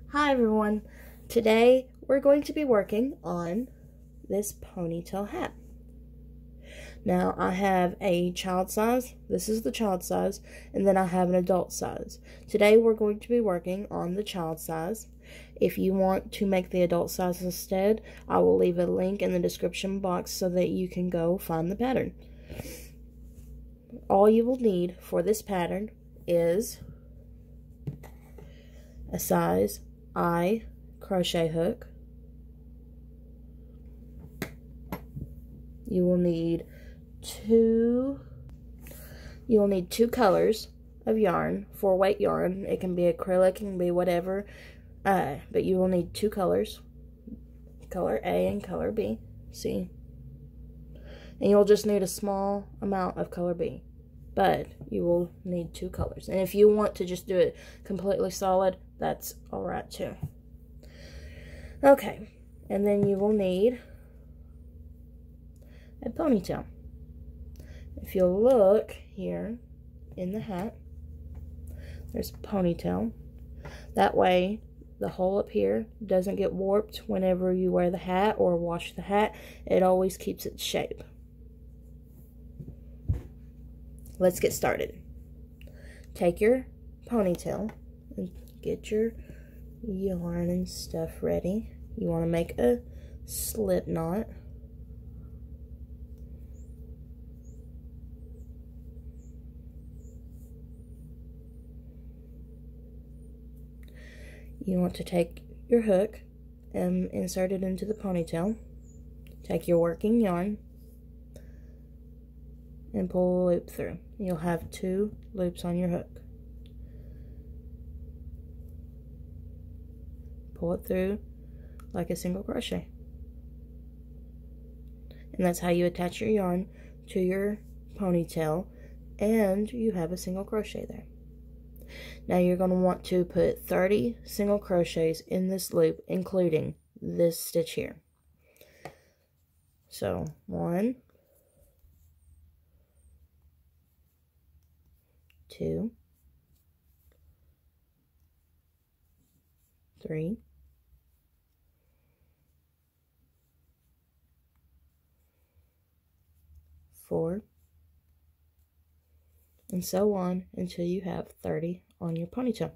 Hi everyone. Today we're going to be working on this ponytail hat. Now I have a child size, this is the child size, and then I have an adult size. Today we're going to be working on the child size. If you want to make the adult size instead, I will leave a link in the description box so that you can go find the pattern. All you will need for this pattern is a size I crochet hook. You will need two colors of yarn, 4-weight yarn. It can be acrylic, it can be whatever, but you will need two colors, color A and color B. See? And you'll just need a small amount of color B, but you will need two colors. And if you want to just do it completely solid, that's alright too. Okay, and then you will need a ponytail. If you'll look here in the hat, there's a ponytail. That way the hole up here doesn't get warped whenever you wear the hat or wash the hat. It always keeps its shape. Let's get started. Take your ponytail and get your yarn and stuff ready. You want to make a slip knot. You want to take your hook and insert it into the ponytail. Take your working yarn and pull a loop through. You'll have 2 loops on your hook. Pull it through like a single crochet. And that's how you attach your yarn to your ponytail, and you have a single crochet there. Now you're going to want to put 30 single crochets in this loop, including this stitch here. So 1, 2, 3, 4, and so on until you have 30 on your ponytail.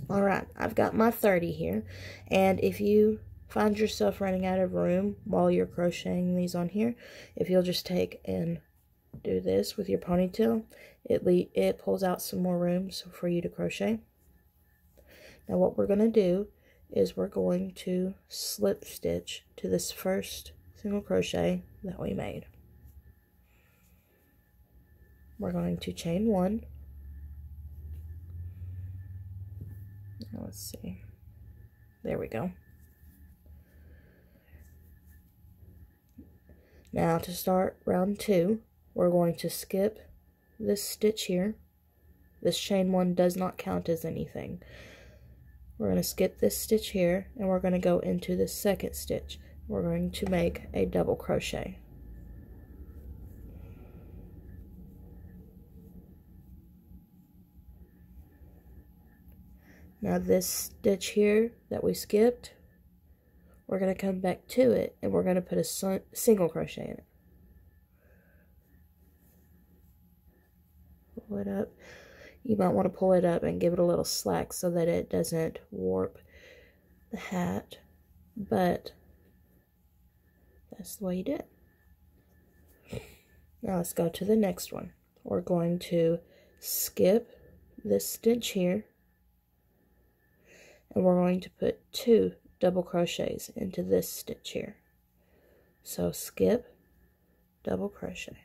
Alright, I've got my 30 here, and if you find yourself running out of room while you're crocheting these on here, if you'll just take and do this with your ponytail, it pulls out some more room for you to crochet. Now what we're going to do is we're going to slip stitch to this first single crochet that we made. We're going to chain 1. Let's see. There we go. Now to start round 2, we're going to skip this stitch here. This chain 1 does not count as anything. We're going to skip this stitch here, and we're going to go into the second stitch. We're going to make a double crochet. Now this stitch here that we skipped, we're going to come back to it, and we're going to put a single crochet in it. Pull it up. You might want to pull it up and give it a little slack so that it doesn't warp the hat, but that's the way you do it. Now let's go to the next one. We're going to skip this stitch here, and we're going to put 2 double crochets into this stitch here. So skip, double crochet.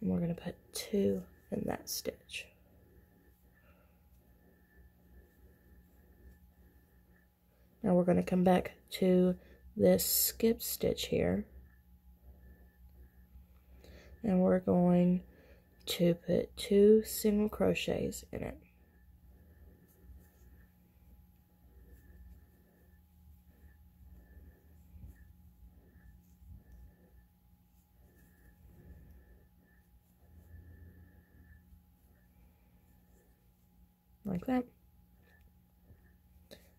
And we're going to put 2 in that stitch. Now we're going to come back to this skip stitch here, and we're going to put 2 single crochets in it. like that.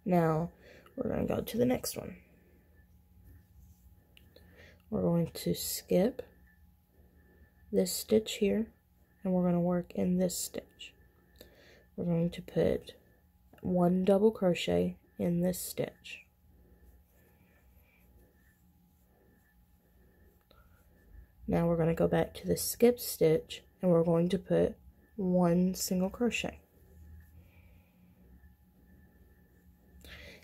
Now we're going to go to the next one. We're going to skip this stitch here, and we're going to work in this stitch. We're going to put 1 double crochet in this stitch. Now we're going to go back to the skip stitch, and we're going to put 1 single crochet.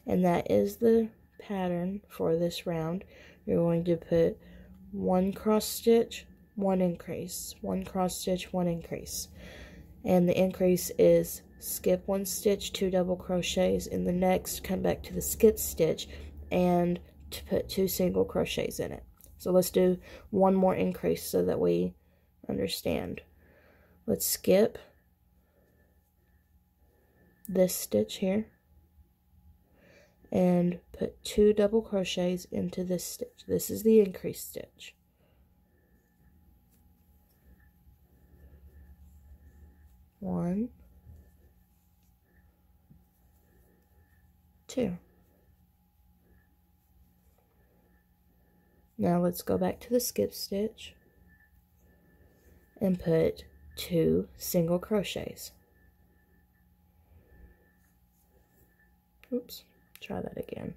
And that is the pattern for this round. You're going to put 1 cross stitch, 1 increase, 1 cross stitch, 1 increase. And the increase is skip 1 stitch, 2 double crochets in the next, come back to the skip stitch, and to put 2 single crochets in it. So let's do 1 more increase so that we understand. Let's skip this stitch here and put 2 double crochets into this stitch. This is the increase stitch. One, 2. Now let's go back to the skip stitch and put 2 single crochets. Oops, try that again.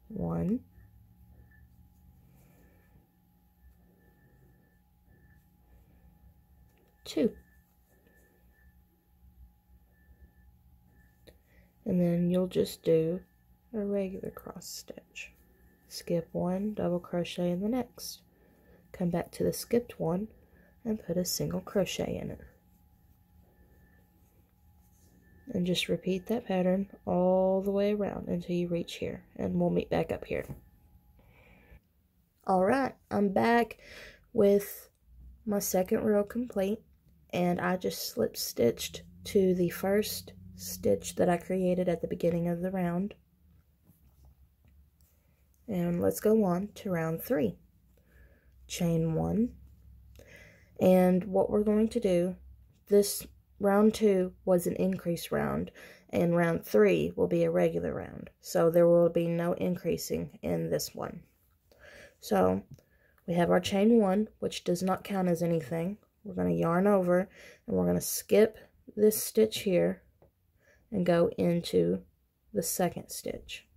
One, 2. And then you'll just do a regular cross stitch. Skip 1, double crochet in the next. Come back to the skipped one and put a single crochet in it. And just repeat that pattern all the way around until you reach here, and we'll meet back up here. Alright, I'm back with my second row complete, and I just slip stitched to the first stitch that I created at the beginning of the round. And let's go on to round 3. Chain 1, and what we're going to do, this round 2 was an increase round, and round 3 will be a regular round, so there will be no increasing in this one. So we have our chain 1, which does not count as anything. We're going to yarn over, and we're going to skip this stitch here and go into the second stitch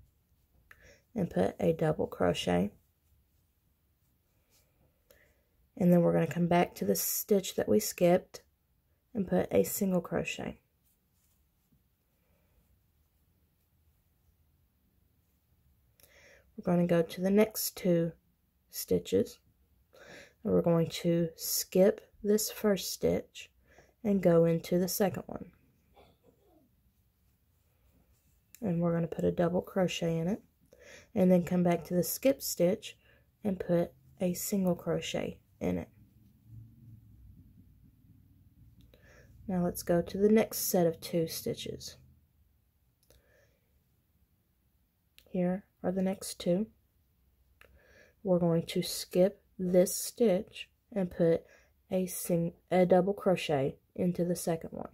and put a double crochet. And then we're going to come back to the stitch that we skipped and put a single crochet. We're going to go to the next 2 stitches, and we're going to skip this first stitch and go into the second one. And we're going to put a double crochet in it, and then come back to the skip stitch and put a single crochet in it. Now let's go to the next set of 2 stitches. Here are the next 2. We're going to skip this stitch and put a double crochet into the second one.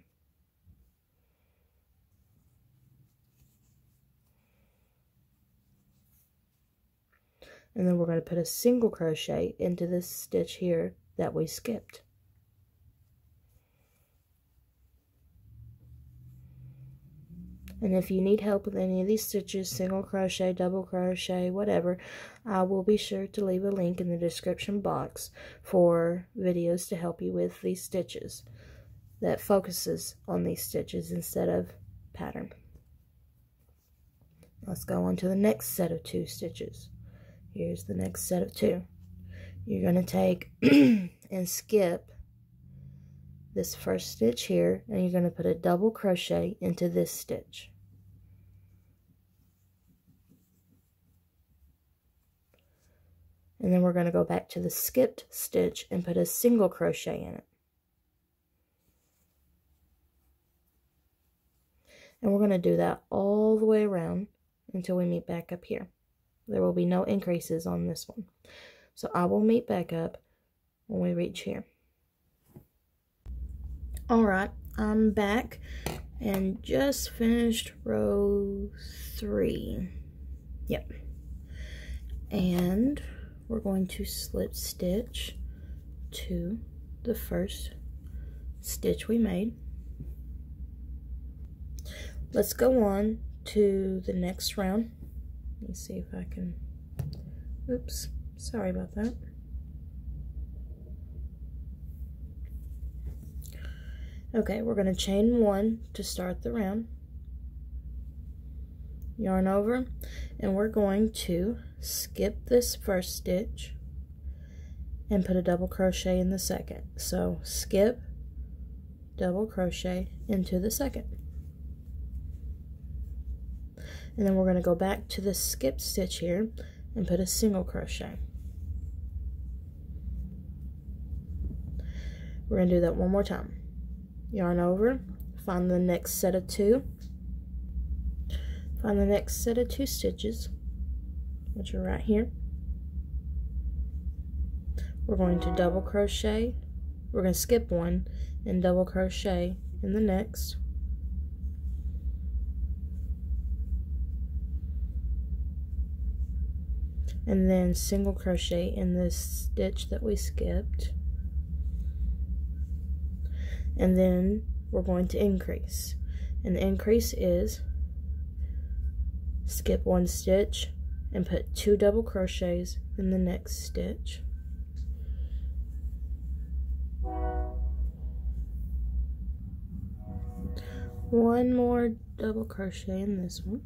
And then we're going to put a single crochet into this stitch here that we skipped. And if you need help with any of these stitches, single crochet, double crochet, whatever, I will be sure to leave a link in the description box for videos to help you with these stitches that focuses on these stitches instead of pattern. Let's go on to the next set of 2 stitches. Here's the next set of 2. You're going to take and skip this first stitch here, and you're going to put a double crochet into this stitch. And then we're going to go back to the skipped stitch and put a single crochet in it. And we're going to do that all the way around until we meet back up here. There will be no increases on this one. So I will meet back up when we reach here. Alright, I'm back and just finished row 3. Yep. And we're going to slip stitch to the first stitch we made. Let's go on to the next round. Let me see if I can, oops, sorry about that. Okay, we're going to chain 1 to start the round. Yarn over, and we're going to skip this first stitch and put a double crochet in the second. So skip, double crochet into the second. And then we're going to go back to the skip stitch here and put a single crochet. We're going to do that one more time. Yarn over, find the next set of 2. Find the next set of 2 stitches, which are right here. We're going to double crochet. We're going to skip 1 and double crochet in the next. And then single crochet in this stitch that we skipped. And then we're going to increase. And the increase is skip 1 stitch and put 2 double crochets in the next stitch. One more double crochet in this one.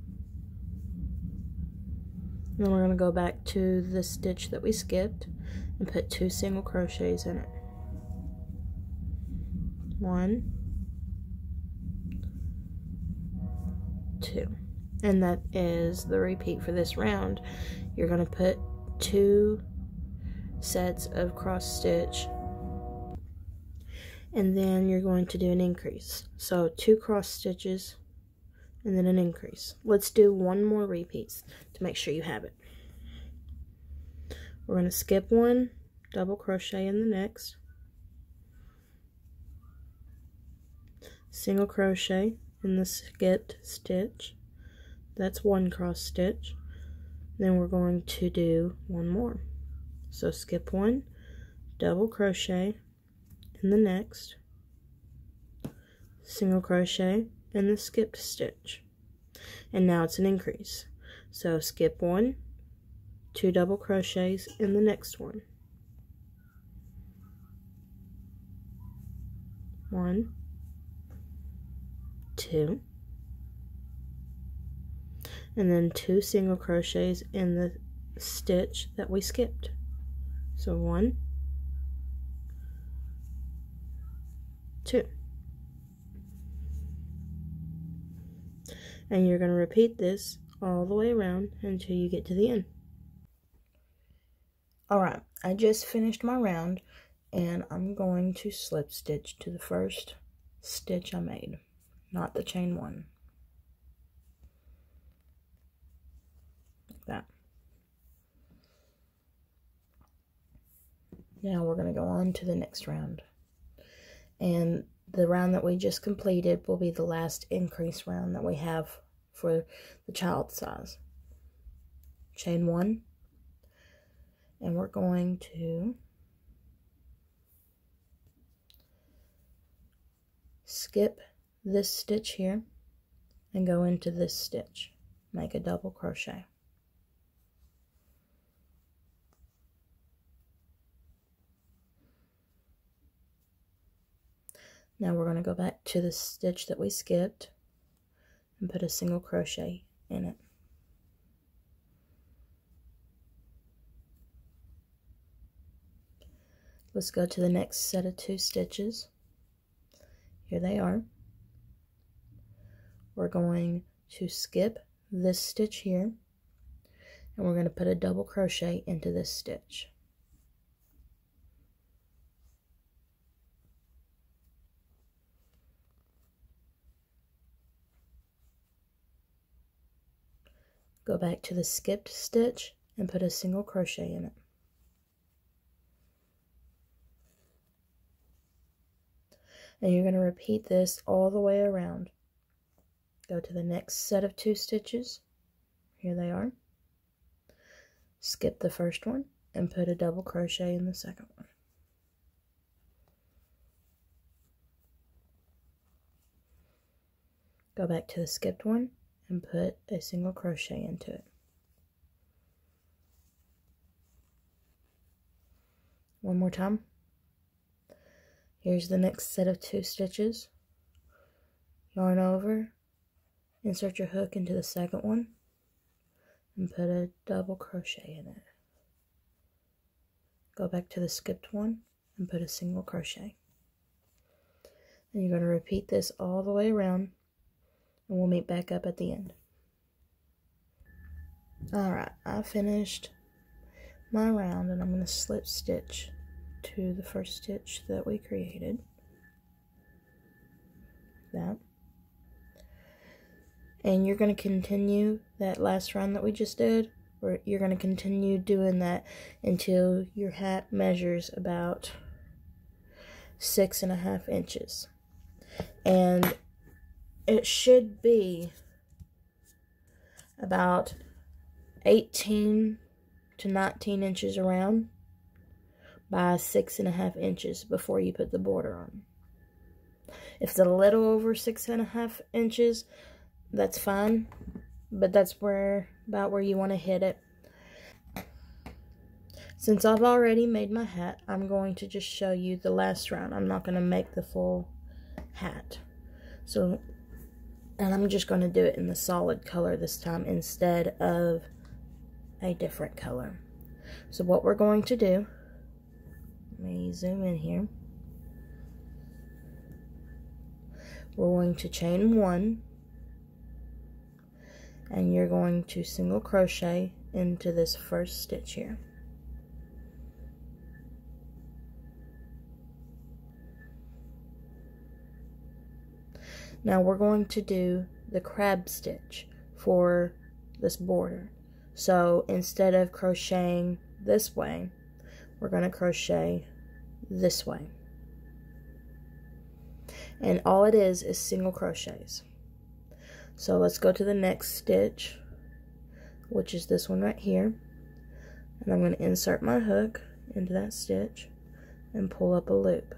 Then we're going to go back to the stitch that we skipped and put 2 single crochets in it. 1, 2. And that is the repeat for this round. You're going to put 2 sets of cross stitch, and then you're going to do an increase. So 2 cross stitches and then an increase. Let's do 1 more repeat to make sure you have it. We're going to skip 1, double crochet in the next, single crochet in the skipped stitch. That's 1 cross stitch. Then we're going to do 1 more. So skip 1, double crochet in the next, single crochet in the skipped stitch. And now it's an increase. So skip 1, 2 double crochets in the next one. 1, 2, and then 2 single crochets in the stitch that we skipped. So 1, 2. And you're going to repeat this all the way around until you get to the end. Alright, I just finished my round, and I'm going to slip stitch to the first stitch I made, not the chain 1. Like that. Now we're going to go on to the next round. And the round that we just completed will be the last increase round that we have for the child size. Chain 1, and we're going to skip this stitch here and go into this stitch. Make a double crochet. Now we're going to go back to the stitch that we skipped and put a single crochet in it. Let's go to the next set of 2 stitches. Here they are. We're going to skip this stitch here, and we're going to put a double crochet into this stitch. Go back to the skipped stitch and put a single crochet in it. And you're going to repeat this all the way around. Go to the next set of 2 stitches. Here they are. Skip the first one and put a double crochet in the second one. Go back to the skipped one and put a single crochet into it. One more time. Here's the next set of 2 stitches. Yarn over, insert your hook into the second one, and put a double crochet in it. Go back to the skipped one and put a single crochet. And you're going to repeat this all the way around, and we'll meet back up at the end. Alright, I finished my round, and I'm going to slip stitch to the first stitch that we created. That. And you're going to continue that last round that we just did, or you're going to continue doing that until your hat measures about 6.5 inches. And it should be about 18 to 19 inches around by 6.5 inches before you put the border on. If it's a little over 6.5 inches, that's fine, but that's about where you want to hit it. Since I've already made my hat, I'm going to just show you the last round. I'm not going to make the full hat. So, and I'm just going to do it in the solid color this time instead of a different color. So what we're going to do, let me zoom in here. We're going to chain 1, and you're going to single crochet into this first stitch here. Now we're going to do the crab stitch for this border. So instead of crocheting this way, we're going to crochet this way. And all it is single crochets. So let's go to the next stitch, which is this one right here. And I'm going to insert my hook into that stitch and pull up a loop.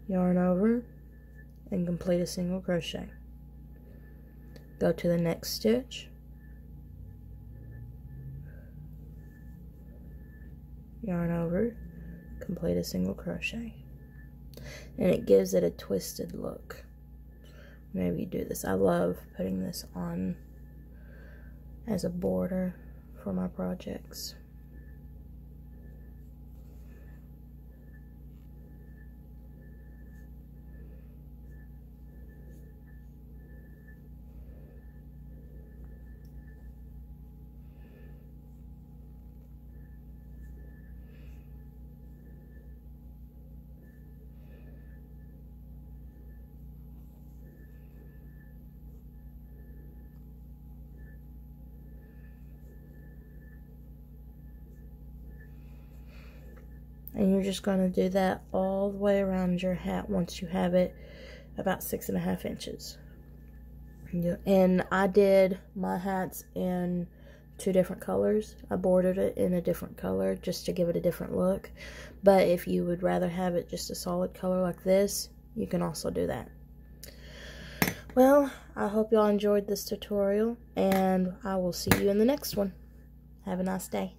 Yarn over and complete a single crochet. Go to the next stitch. Yarn over, complete a single crochet. And it gives it a twisted look. Maybe you do this. I love putting this on as a border for my projects. And you're just going to do that all the way around your hat once you have it about 6.5 inches. And I did my hats in 2 different colors. I bordered it in a different color just to give it a different look. But if you would rather have it just a solid color like this, you can also do that. Well, I hope y'all enjoyed this tutorial, and I will see you in the next one. Have a nice day.